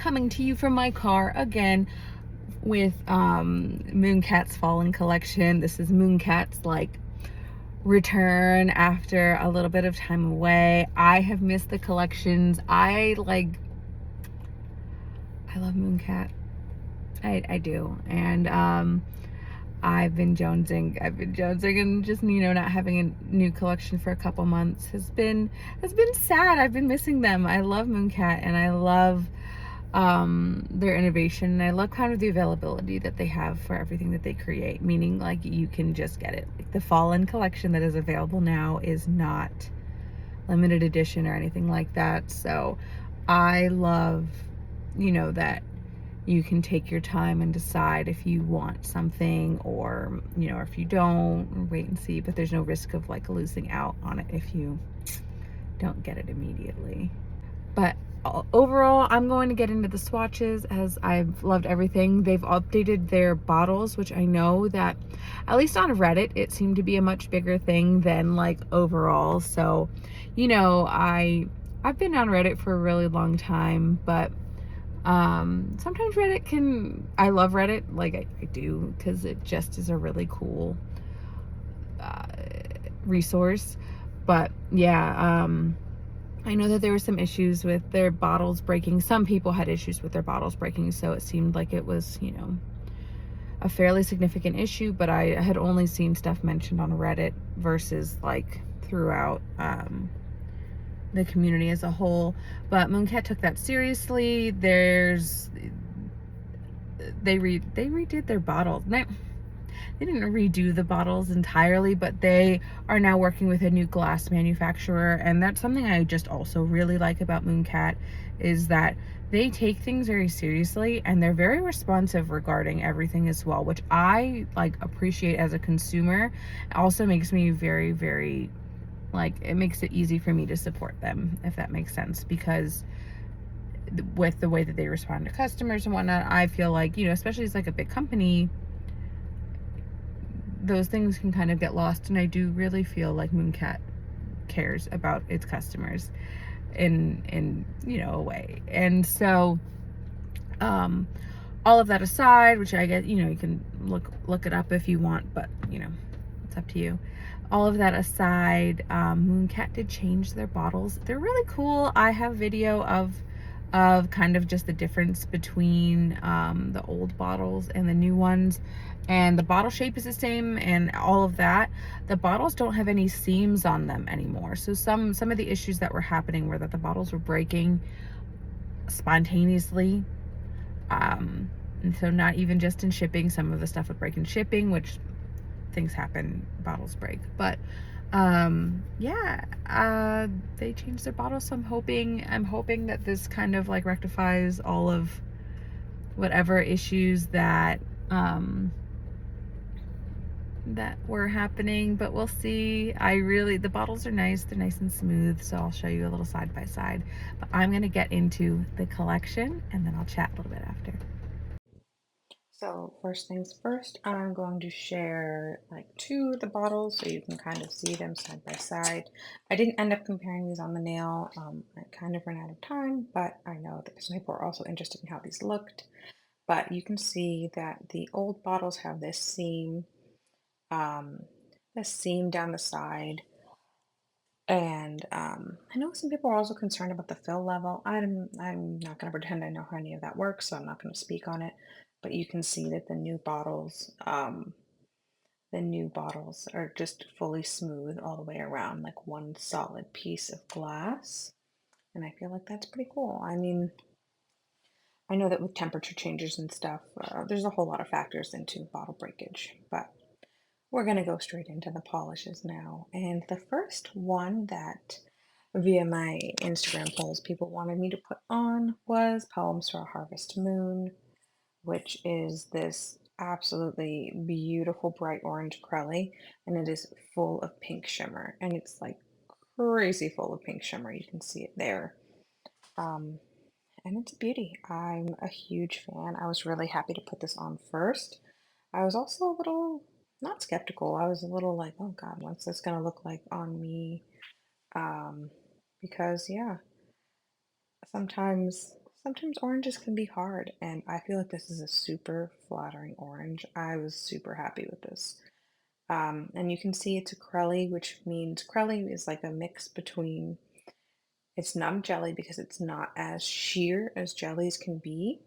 coming to you from my car again with Mooncat's Fallen collection. This is Mooncat's like return after a little bit of time away. I have missed the collections. I love Mooncat. I do. And I've been jonesing and just, not having a new collection for a couple months has been sad. I've been missing them. I love Mooncat and I love their innovation, and I love kind of the availability that they have for everything that they create, meaning like you can just get it. Like the Fallen collection that is available now is not limited edition or anything like that. So I love, that you can take your time and decide if you want something or, or if you don't, or wait and see, but there's no risk of like losing out on it if you don't get it immediately. But overall, I'm going to get into the swatches as I've loved everything. They've updated their bottles, which I know that at least on Reddit, it seemed to be a much bigger thing than like overall. So, I've been on Reddit for a really long time, but sometimes I love Reddit, like I do, because it just is a really cool uh, resource. But yeah, I know that there were some issues with their bottles breaking. Some people had issues with their bottles breaking, so it seemed like it was, a fairly significant issue, but I had only seen stuff mentioned on Reddit versus like throughout the community as a whole. But Mooncat took that seriously. They redid their bottles. They didn't redo the bottles entirely, but they are now working with a new glass manufacturer, and that's something I just also really like about Mooncat, is that they take things very seriously and they're very responsive regarding everything as well, which I like appreciate as a consumer. It also makes me very, very it makes it easy for me to support them, if that makes sense, because with the way that they respond to customers and whatnot, I feel like, especially as like a big company, those things can kind of get lost, and I do really feel like Mooncat cares about its customers in a way. And so all of that aside, which I guess you can look it up if you want, but it's up to you. All of that aside, Mooncat did change their bottles. They're really cool. I have video of kind of just the difference between the old bottles and the new ones, and the bottle shape is the same and all of that. The bottles don't have any seams on them anymore. So some of the issues that were happening were that the bottles were breaking spontaneously, and so not even just in shipping. Some of the stuff would break in shipping, which things happen, bottles break. But they changed their bottles, so I'm hoping that this kind of like rectifies all of whatever issues that that were happening, but we'll see. The bottles are nice, they're nice and smooth, so I'll show you a little side by side. But I'm gonna get into the collection and then I'll chat a little bit after. So first things first, I'm going to share like two of the bottles so you can kind of see them side by side. I didn't end up comparing these on the nail. I kind of ran out of time, but I know that some people are also interested in how these looked. But you can see that the old bottles have um, this seam down the side. And I know some people are also concerned about the fill level. I'm not going to pretend I know how any of that works, so I'm not going to speak on it. But you can see that the new bottles are just fully smooth all the way around, like one solid piece of glass. And I feel like that's pretty cool. I mean, I know that with temperature changes and stuff, there's a whole lot of factors into bottle breakage, but we're going to go straight into the polishes now. And the first one that via my Instagram polls people wanted me to put on was Poems for a Harvest Moon, which is this absolutely beautiful bright orange acrylic, and it is full of pink shimmer, and it's like crazy full of pink shimmer. You can see it there. Um, and it's a beauty. I'm a huge fan. I was really happy to put this on first. I was also a little not skeptical. I was a little like, oh God, what's this gonna look like on me? Um, because yeah, sometimes Sometimes oranges can be hard, and I feel like this is a super flattering orange. I was super happy with this. And you can see it's acrylic, which means acrylic is like a mix between, it's not a jelly because it's not as sheer as jellies can be,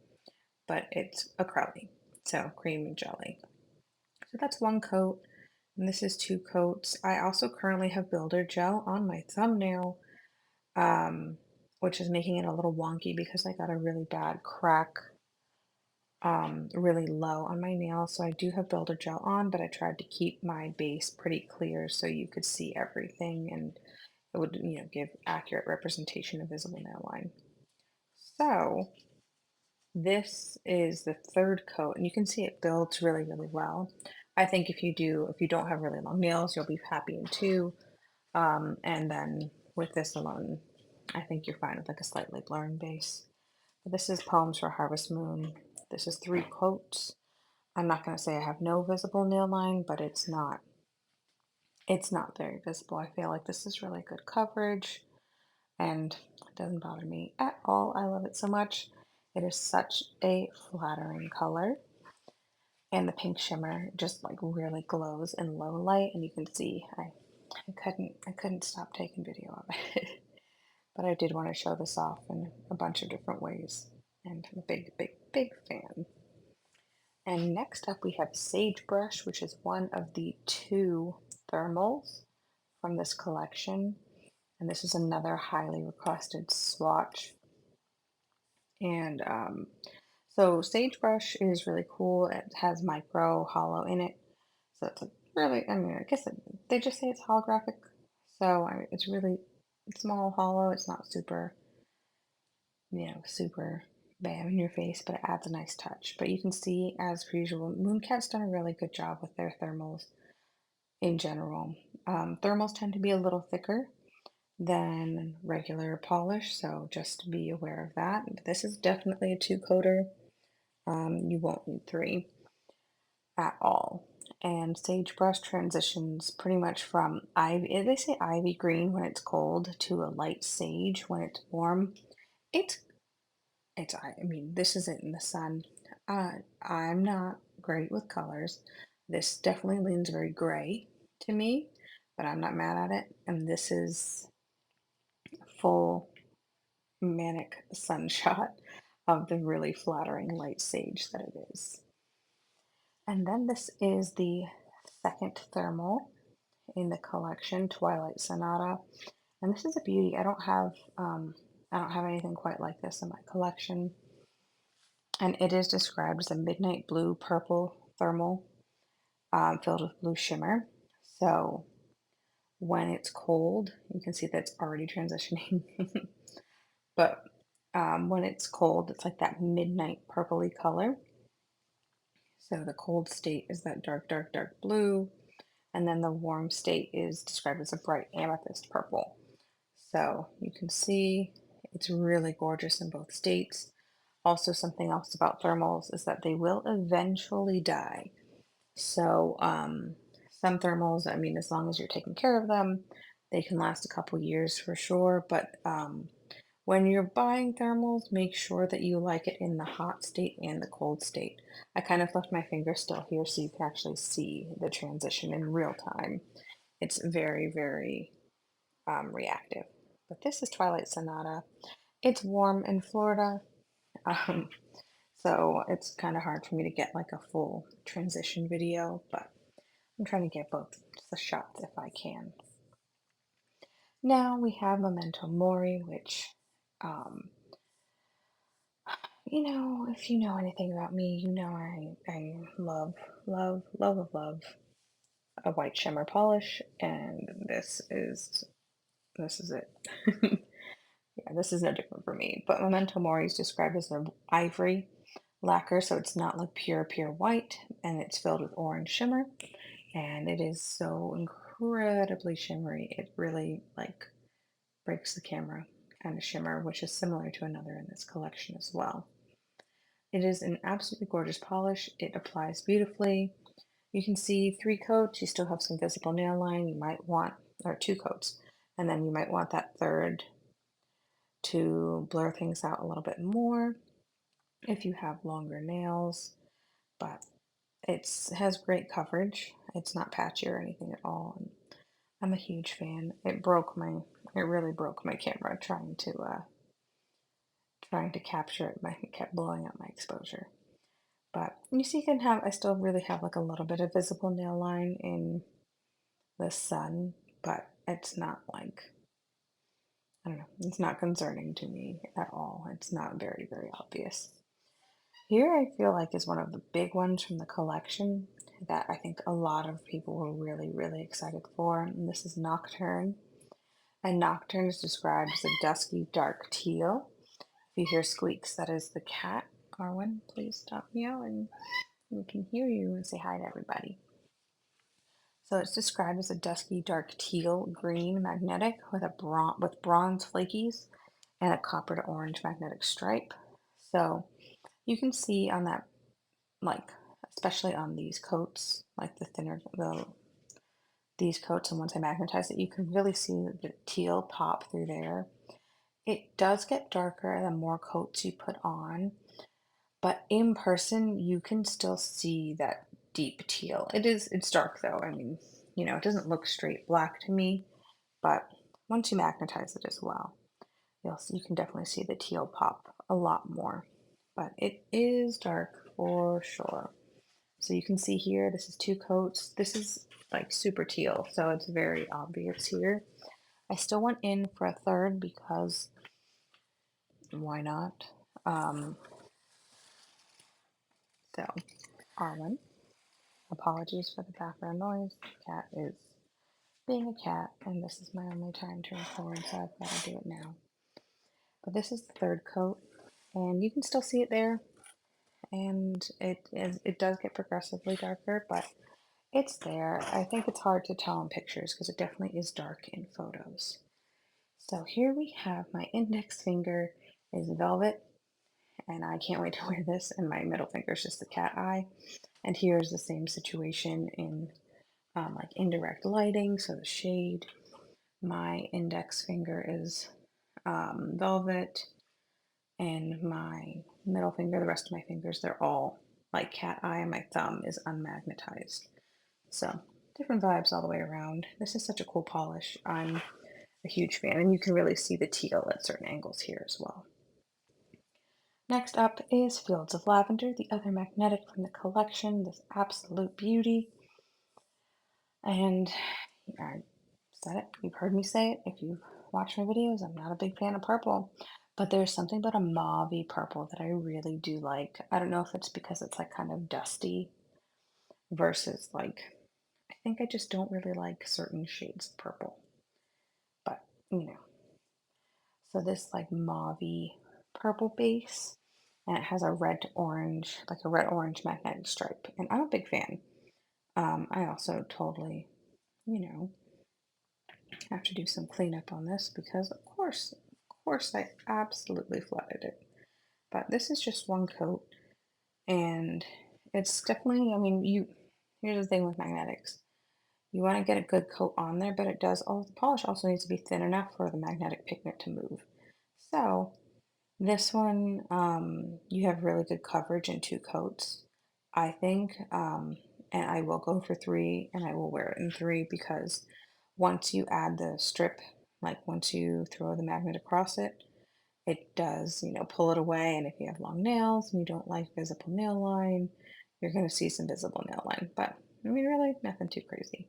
but it's acrylic, so cream and jelly. So that's one coat, and this is two coats. I also currently have builder gel on my thumbnail, um, which is making it a little wonky because I got a really bad crack really low on my nail. So I do have builder gel on, but I tried to keep my base pretty clear so you could see everything and it would, give accurate representation of visible nail line. So this is the third coat, and you can see it builds really, really well. I think if you don't have really long nails, you'll be happy in two. And then with this alone, I think you're fine with like a slightly blurring base. But this is Poems for Harvest Moon. This is three coats. I'm not going to say I have no visible nail line, but it's not very visible. I feel like this is really good coverage and it doesn't bother me at all. I love it so much. It is such a flattering color. And the pink shimmer just like really glows in low light and you can see I couldn't stop taking video of it. But I did want to show this off in a bunch of different ways. And I'm a big, big, big fan. And next up we have Sagebrush, which is one of the two thermals from this collection. And this is another highly requested swatch. And so Sagebrush is really cool. It has micro hollow in it. So it's a really, I mean, I guess they just say it's holographic. So it's really small hollow. It's not super, super bam in your face, but it adds a nice touch. But you can see, as per usual, Mooncat's done a really good job with their thermals in general. Thermals tend to be a little thicker than regular polish, so just be aware of that. But this is definitely a two coater. You won't need three at all. And sagebrush transitions pretty much from ivy, they say ivy green when it's cold to a light sage when it's warm. It's I mean, this isn't in the sun. I'm not great with colors. This definitely leans very gray to me, but I'm not mad at it. And this is full manic sunshot of the really flattering light sage that it is. And then this is the second thermal in the collection, Twilight Sonata. And this is a beauty. I don't have anything quite like this in my collection. And it is described as a midnight blue purple thermal filled with blue shimmer. So when it's cold, you can see that it's already transitioning. But when it's cold, it's like that midnight purpley color. So the cold state is that dark, dark, dark blue. And then the warm state is described as a bright amethyst purple. So you can see it's really gorgeous in both states. Also, something else about thermals is that they will eventually die. So, some thermals, I mean, as long as you're taking care of them, they can last a couple years for sure. But when you're buying thermals, make sure that you like it in the hot state and the cold state. I kind of left my finger still here so you can actually see the transition in real time. It's very, very reactive. But this is Twilight Sonata. It's warm in Florida, um, so it's kind of hard for me to get like a full transition video, but I'm trying to get both the shots if I can. Now we have Memento Mori, which, um, if you know anything about me, you know I love, love, love, love, love a white shimmer polish, and this is it. Yeah, this is no different for me. But Memento Mori is described as an ivory lacquer, so it's not like pure, pure white, and it's filled with orange shimmer, and it is so incredibly shimmery. It really like breaks the camera kind of shimmer, which is similar to another in this collection as well. It is an absolutely gorgeous polish. It applies beautifully. You can see three coats. You still have some visible nail line. You might want, or two coats, and then you might want that third to blur things out a little bit more if you have longer nails, but has great coverage. It's not patchy or anything at all. And I'm a huge fan. It really broke my camera trying to capture it. It kept blowing up my exposure. But you see, I still really have like a little bit of visible nail line in the sun, but it's not like, I don't know, it's not concerning to me at all. It's not very, very obvious. Here, I feel like is one of the big ones from the collection that I think a lot of people were really, really excited for. And this is Nocturne. And Nocturne is described as a dusky, dark teal. If you hear squeaks, that is the cat. Arwen, please stop meowing. We can hear you and say hi to everybody. So it's described as a dusky, dark teal green magnetic with with bronze flakies and a copper to orange magnetic stripe. So you can see on that, like especially on these coats, like these coats, and once I magnetize it, you can really see the teal pop through there. It does get darker the more coats you put on, but in person, you can still see that deep teal. It's dark though. I mean, it doesn't look straight black to me, but once you magnetize it as well, you can definitely see the teal pop a lot more. But it is dark for sure. So you can see here, this is two coats. This is like super teal, so it's very obvious here. I still went in for a third because why not? Um, so, Arwen. Apologies for the background noise. The cat is being a cat, and this is my only time to record, so I've got to do it now. But this is the third coat, and you can still see it there, and it does get progressively darker, but it's there. I think it's hard to tell in pictures because it definitely is dark in photos. So here we have my index finger is velvet, and I can't wait to wear this, and my middle finger is just the cat eye. And here's the same situation in like indirect lighting, so the shade. My index finger is velvet, and my middle finger, the rest of my fingers, they're all like cat eye, and my thumb is unmagnetized. So different vibes all the way around. This is such a cool polish. I'm a huge fan, and you can really see the teal at certain angles here as well. Next up is Fields of Lavender, the other magnetic from the collection, this absolute beauty. And I said it, you've heard me say it. If you've watched my videos, I'm not a big fan of purple, but there's something about a mauvey purple that I really do like. I don't know if it's because it's like kind of dusty versus like, I think I just don't really like certain shades of purple, but you know. So this like mauvey purple base, and it has a red to orange, like a red orange magnetic stripe, and I'm a big fan. I also totally, you know, have to do some cleanup on this because of course I absolutely flooded it. But this is just one coat, and it's definitely, I mean, here's the thing with magnetics. You want to get a good coat on there, but the polish also needs to be thin enough for the magnetic pigment to move. So this one, you have really good coverage in two coats, I think, and I will go for three, and I will wear it in three because once you add the strip, like once you throw the magnet across it, it does, pull it away. And if you have long nails and you don't like visible nail line, you're going to see some visible nail line. But I mean, really, nothing too crazy.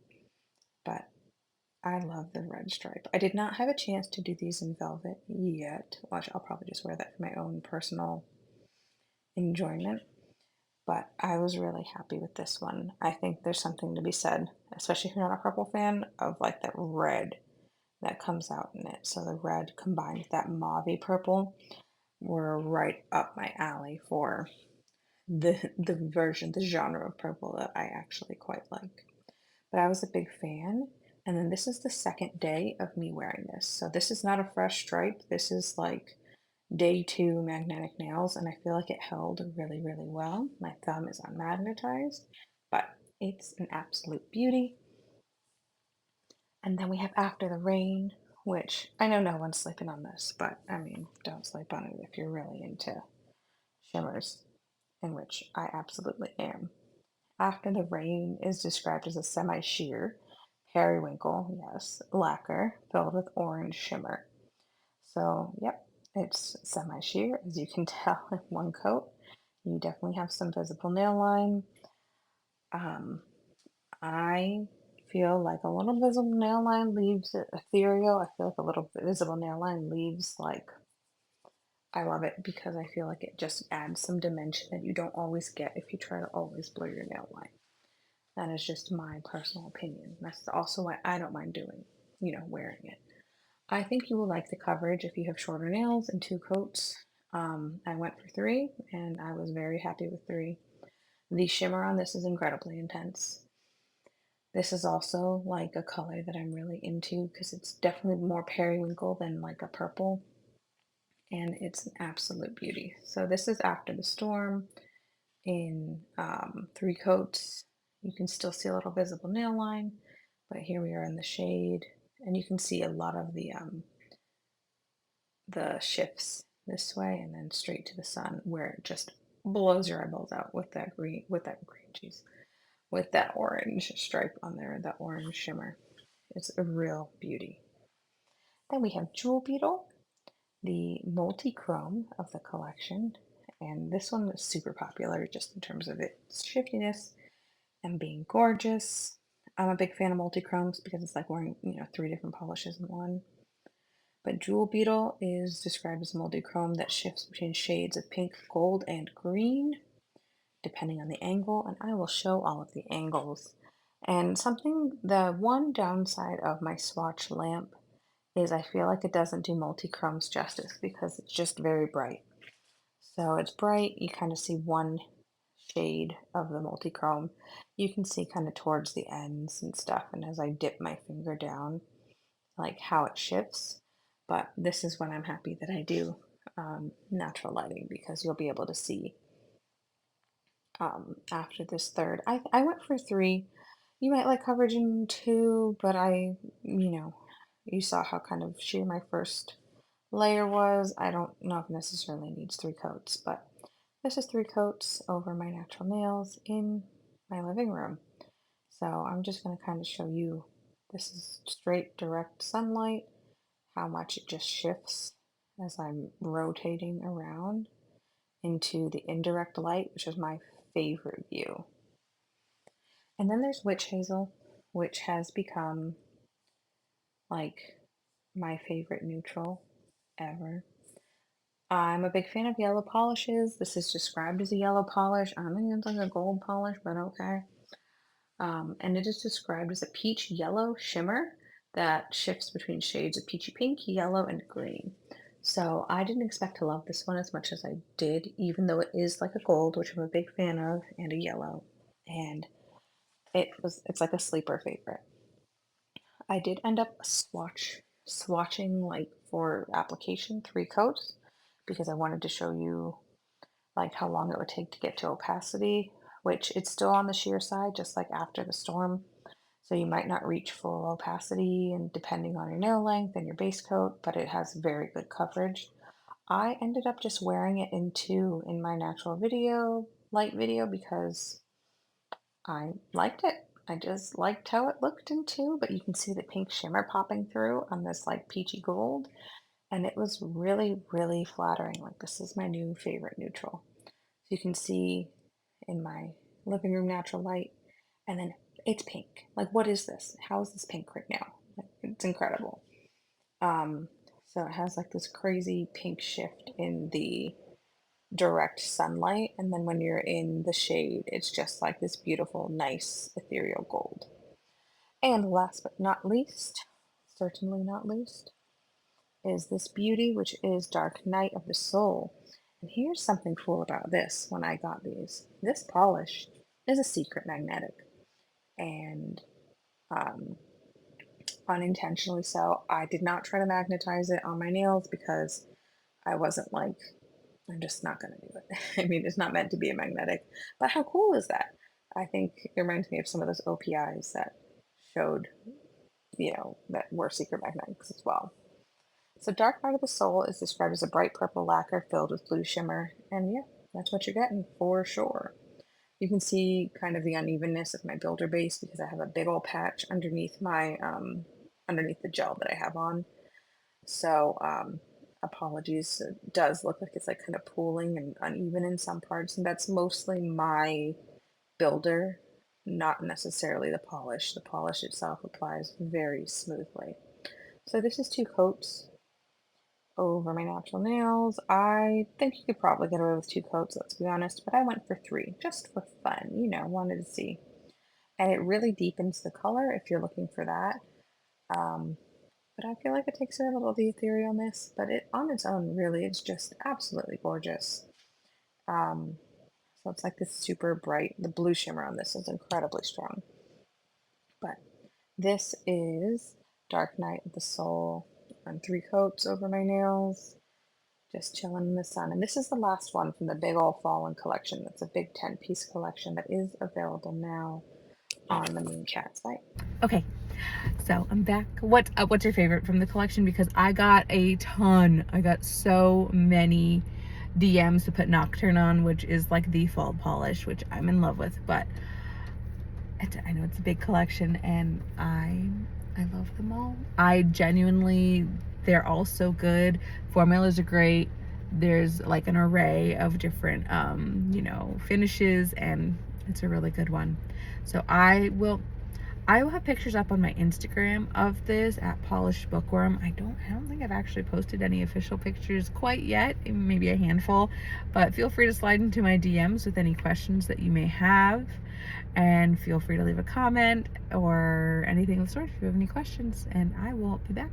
But I love the red stripe. I did not have a chance to do these in velvet yet. Well, I'll probably just wear that for my own personal enjoyment. But I was really happy with this one. I think there's something to be said, especially if you're not a purple fan, of like that red that comes out in it. So the red combined with that mauvey purple were right up my alley for the genre of purple that I actually quite like. But I was a big fan. And then this is the second day of me wearing this. So this is not a fresh stripe. This is like day two magnetic nails, and I feel like it held really, really well. My thumb is unmagnetized, but it's an absolute beauty. And then we have After the Rain, which I know no one's sleeping on this, but I mean, don't sleep on it if you're really into shimmers, in which I absolutely am. After the Rain is described as a semi-sheer periwinkle, yes, lacquer filled with orange shimmer. So, yep, it's semi-sheer, as you can tell in one coat. You definitely have some visible nail line. Um, I feel like a little visible nail line leaves it ethereal. I feel like a little visible nail line leaves like I love it because I feel like it just adds some dimension that you don't always get if you try to always blur your nail line. That is just my personal opinion. That's also why I don't mind doing, wearing it. I think you will like the coverage if you have shorter nails and two coats. I went for three and I was very happy with three. The shimmer on this is incredibly intense. This is also like a color that I'm really into because it's definitely more periwinkle than like a purple, and it's an absolute beauty. So this is After the Storm in three coats. You can still see a little visible nail line, but here we are in the shade, and you can see a lot of the shifts this way and then straight to the sun, where it just blows your eyeballs out geez, with that orange stripe on there, that orange shimmer. It's a real beauty. Then we have Jewel Beetle, the multi-chrome of the collection. And this one is super popular just in terms of its shiftiness and being gorgeous. I'm a big fan of multi-chromes because it's like wearing, three different polishes in one. But Jewel Beetle is described as multi-chrome that shifts between shades of pink, gold, and green, depending on the angle. And I will show all of the angles. And the one downside of my swatch lamp is I feel like it doesn't do multi-chromes justice because it's just very bright. So it's bright, you kind of see one shade of the multi-chrome. You can see kind of towards the ends and stuff, and as I dip my finger down, like how it shifts. But this is when I'm happy that I do natural lighting because you'll be able to see after this third. I went for three. You might like coverage in two, but you saw how kind of sheer my first layer was. I don't know if necessarily needs three coats, but this is three coats over my natural nails in my living room. So I'm just going to kind of show you this is straight direct sunlight, how much it just shifts as I'm rotating around into the indirect light, which is my favorite view. And then there's Witch Hazel, which has become like my favorite neutral ever. I'm a big fan of yellow polishes. This is described as a yellow polish. I think it's like a gold polish, but okay. And it is described as a peach yellow shimmer that shifts between shades of peachy pink, yellow, and green. So I didn't expect to love this one as much as I did, even though it is like a gold, which I'm a big fan of, and a yellow. And it's like a sleeper favorite. I did end up swatching like for application three coats because I wanted to show you like how long it would take to get to opacity, which it's still on the sheer side, just like After the Storm. So you might not reach full opacity and depending on your nail length and your base coat, but it has very good coverage. I ended up just wearing it in two in my natural light video, because I liked it. I just liked how it looked in two, but you can see the pink shimmer popping through on this like peachy gold. And it was really, really flattering. Like, this is my new favorite neutral. So you can see in my living room natural light, and then it's pink. Like, what is this? How is this pink right now? Like, it's incredible. So it has like this crazy pink shift in the direct sunlight, and then when you're in the shade, it's just like this beautiful, nice, ethereal gold. And last but not least, certainly not least, is this beauty, which is Dark Night of the Soul. And here's something cool about this when I got these. This polish is a secret magnetic, and um, unintentionally so. I did not try to magnetize it on my nails because I wasn't like, I'm just not going to do it. I mean, it's not meant to be a magnetic, but how cool is that? I think it reminds me of some of those OPIs that showed, that were secret magnetics as well. So Dark Night of the Soul is described as a bright purple lacquer filled with blue shimmer, and yeah, that's what you're getting for sure. You can see kind of the unevenness of my builder base because I have a big old patch underneath my underneath the gel that I have on. So apologies, it does look like it's like kind of pooling and uneven in some parts, and that's mostly my builder, not necessarily the polish. The polish itself applies very smoothly. So this is 2 coats over my natural nails. I think you could probably get away with 2 coats, let's be honest, but I went for 3 just for fun, wanted to see. And it really deepens the color if you're looking for that. Um, but I feel like it takes away a little of the etherealness, but it on its own, really, it's just absolutely gorgeous. Um, so it's like this super bright, the blue shimmer on this is incredibly strong. But this is Dark Night of the Soul on 3 coats over my nails, just chilling in the sun. And this is the last one from the big old Fallen collection. It's a big 10-piece collection that is available now on the Mooncat site. Okay, so I'm back. What's your favorite from the collection? Because I got a ton. I got so many DMs to put Nocturne on, which is like the fall polish, which I'm in love with. But I know it's a big collection, and I love them all. I genuinely, they're all so good. Formulas are great. There's like an array of different finishes, and it's a really good one. So I will have pictures up on my Instagram of this at Polished Bookworm. I don't think I've actually posted any official pictures quite yet, maybe a handful, but feel free to slide into my DMs with any questions that you may have, and feel free to leave a comment or anything of the sort if you have any questions, and I will be back.